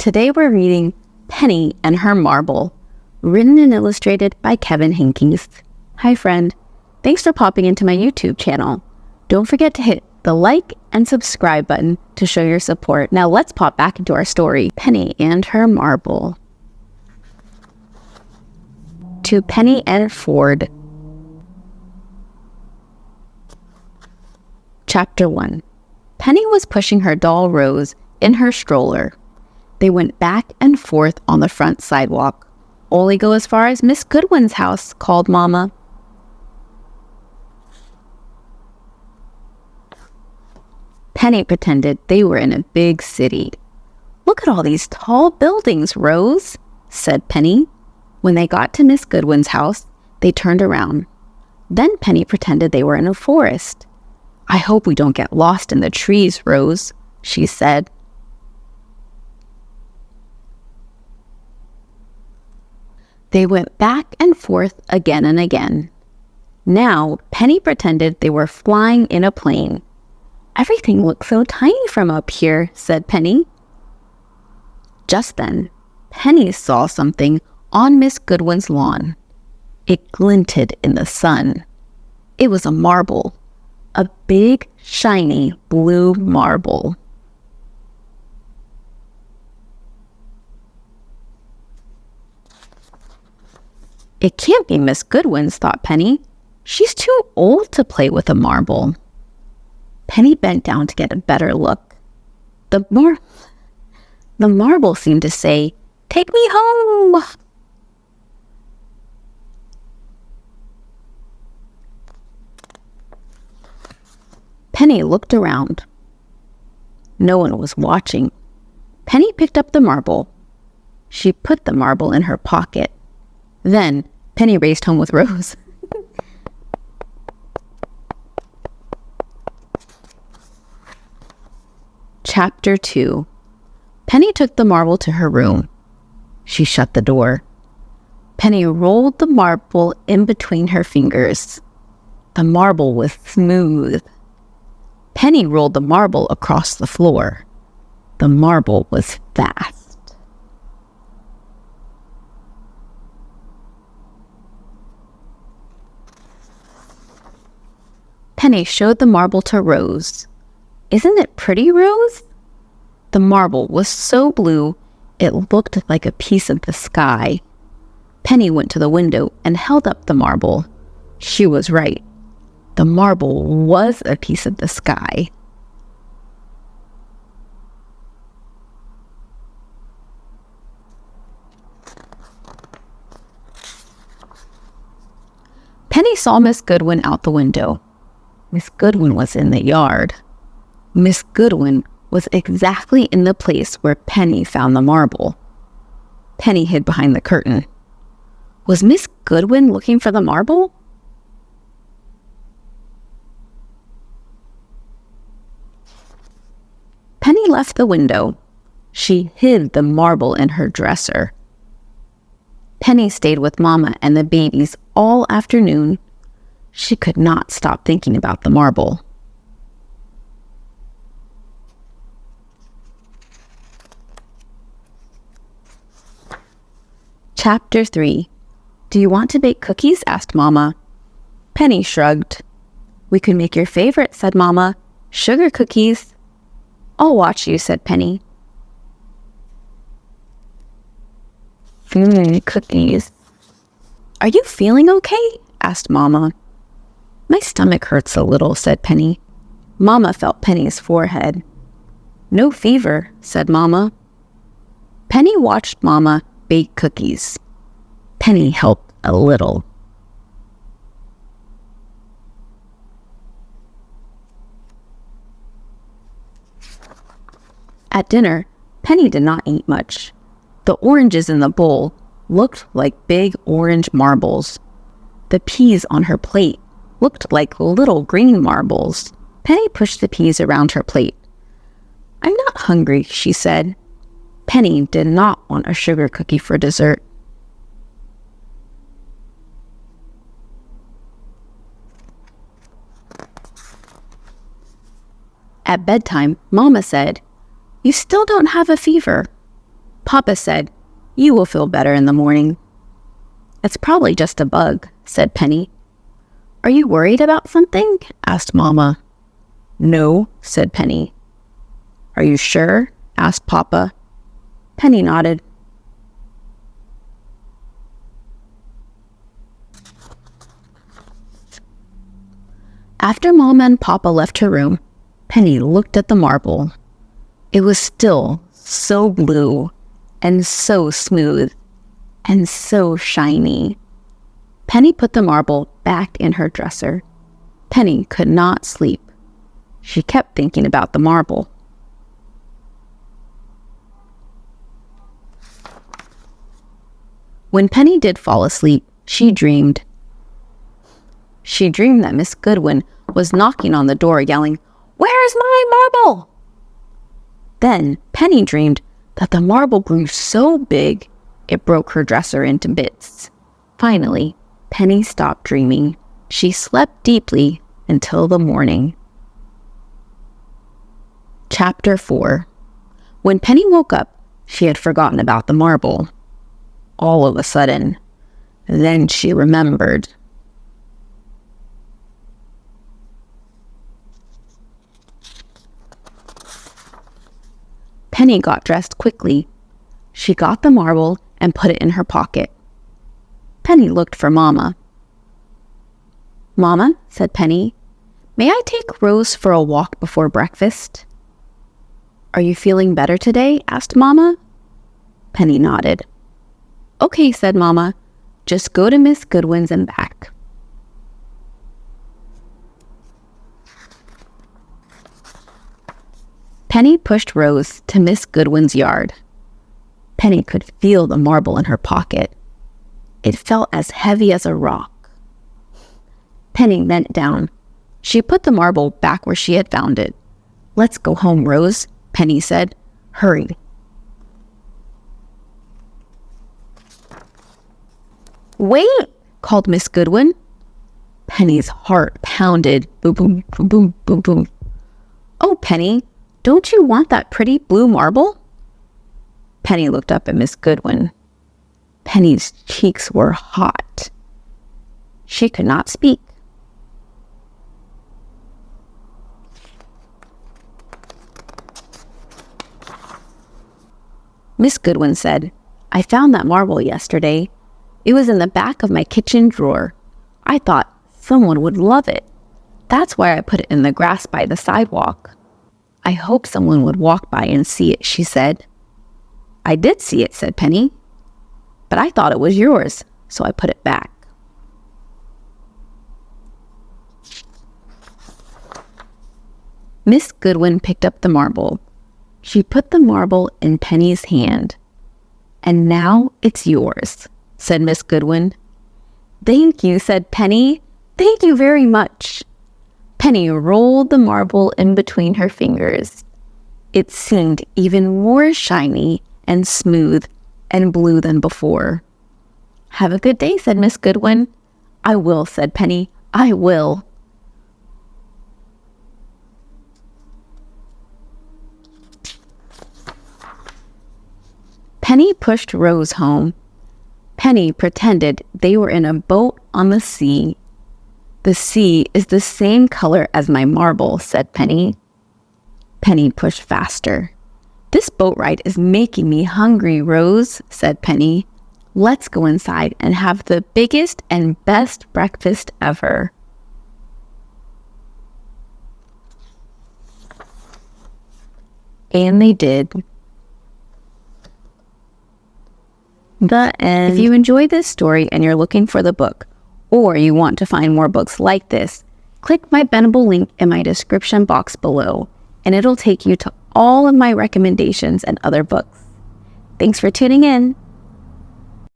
Today we're reading Penny and Her Marble, written and illustrated by Kevin Henkes. Hi friend, thanks for popping into my YouTube channel. Don't forget to hit the like and subscribe button to show your support. Now let's pop back into our story, Penny and Her Marble. To Penny and Ford. Chapter 1. Penny was pushing her doll Rose in her stroller. They went back and forth on the front sidewalk. Only go as far as Miss Goodwin's house, called Mama. Penny pretended they were in a big city. Look at all these tall buildings, Rose, said Penny. When they got to Miss Goodwin's house, they turned around. Then Penny pretended they were in a forest. I hope we don't get lost in the trees, Rose, she said. They went back and forth again and again. Now, Penny pretended they were flying in a plane. Everything looks so tiny from up here, said Penny. Just then, Penny saw something on Miss Goodwin's lawn. It glinted in the sun. It was a marble, a big, shiny blue marble. It can't be Miss Goodwin's, thought Penny. She's too old to play with a marble. Penny bent down to get a better look. The marble seemed to say, "Take me home!" Penny looked around. No one was watching. Penny picked up the marble. She put the marble in her pocket. Then Penny raced home with Rose. Chapter 2. Penny took the marble to her room. She shut the door. Penny rolled the marble in between her fingers. The marble was smooth. Penny rolled the marble across the floor. The marble was fast. Penny showed the marble to Rose. "Isn't it pretty, Rose?" The marble was so blue, it looked like a piece of the sky. Penny went to the window and held up the marble. She was right. The marble was a piece of the sky. Penny saw Miss Goodwin out the window. Miss Goodwin was in the yard. Miss Goodwin was exactly in the place where Penny found the marble. Penny hid behind the curtain. Was Miss Goodwin looking for the marble? Penny left the window. She hid the marble in her dresser. Penny stayed with Mama and the babies all afternoon. She could not stop thinking about the marble. Chapter 3. Do you want to bake cookies? Asked Mama. Penny shrugged. We could make your favorite, said Mama. Sugar cookies. I'll watch you, said Penny. Cookies. Are you feeling okay? Asked Mama. My stomach hurts a little, said Penny. Mama felt Penny's forehead. No fever, said Mama. Penny watched Mama bake cookies. Penny helped a little. At dinner, Penny did not eat much. The oranges in the bowl looked like big orange marbles. The peas on her plate looked like little green marbles. Penny pushed the peas around her plate. I'm not hungry, she said. Penny did not want a sugar cookie for dessert. At bedtime, Mama said, "You still don't have a fever." Papa said, "You will feel better in the morning." "It's probably just a bug," said Penny. "Are you worried about something?" asked Mama. "No," said Penny. "Are you sure?" asked Papa. Penny nodded. After Mama and Papa left her room, Penny looked at the marble. It was still so blue and so smooth and so shiny. Penny put the marble back in her dresser. Penny could not sleep. She kept thinking about the marble. When Penny did fall asleep, she dreamed. She dreamed that Miss Goodwin was knocking on the door, yelling, "Where's my marble?" Then Penny dreamed that the marble grew so big it broke her dresser into bits. Finally, Penny stopped dreaming. She slept deeply until the morning. Chapter 4. When Penny woke up, she had forgotten about the marble. All of a sudden, then she remembered. Penny got dressed quickly. She got the marble and put it in her pocket. Penny looked for Mama. "Mama," said Penny, "may I take Rose for a walk before breakfast?" "Are you feeling better today?" asked Mama. Penny nodded. "Okay," said Mama. "Just go to Miss Goodwin's and back." Penny pushed Rose to Miss Goodwin's yard. Penny could feel the marble in her pocket. It felt as heavy as a rock. Penny bent down. She put the marble back where she had found it. "Let's go home, Rose," Penny said. "Hurry." "Wait!" called Miss Goodwin. Penny's heart pounded. Boom, boom, boom, boom, boom, boom. "Oh, Penny, don't you want that pretty blue marble?" Penny looked up at Miss Goodwin. Penny's cheeks were hot. She could not speak. Miss Goodwin said, "I found that marble yesterday. It was in the back of my kitchen drawer. I thought someone would love it. That's why I put it in the grass by the sidewalk. I hope someone would walk by and see it," she said. "I did see it," said Penny, "but I thought it was yours, so I put it back." Miss Goodwin picked up the marble. She put the marble in Penny's hand. "And now it's yours," said Miss Goodwin. "Thank you," said Penny. "Thank you very much." Penny rolled the marble in between her fingers. It seemed even more shiny and smooth and blue than before. "Have a good day," said Miss Goodwin. "I will," said Penny. "I will." Penny pushed Rose home. Penny pretended they were in a boat on the sea. "The sea is the same color as my marble," said Penny. Penny pushed faster. "This boat ride is making me hungry, Rose," said Penny. "Let's go inside and have the biggest and best breakfast ever." And they did. The end. If you enjoyed this story and you're looking for the book, or you want to find more books like this, click my Bendable link in my description box below, and it'll take you to all of my recommendations and other books. Thanks for tuning in.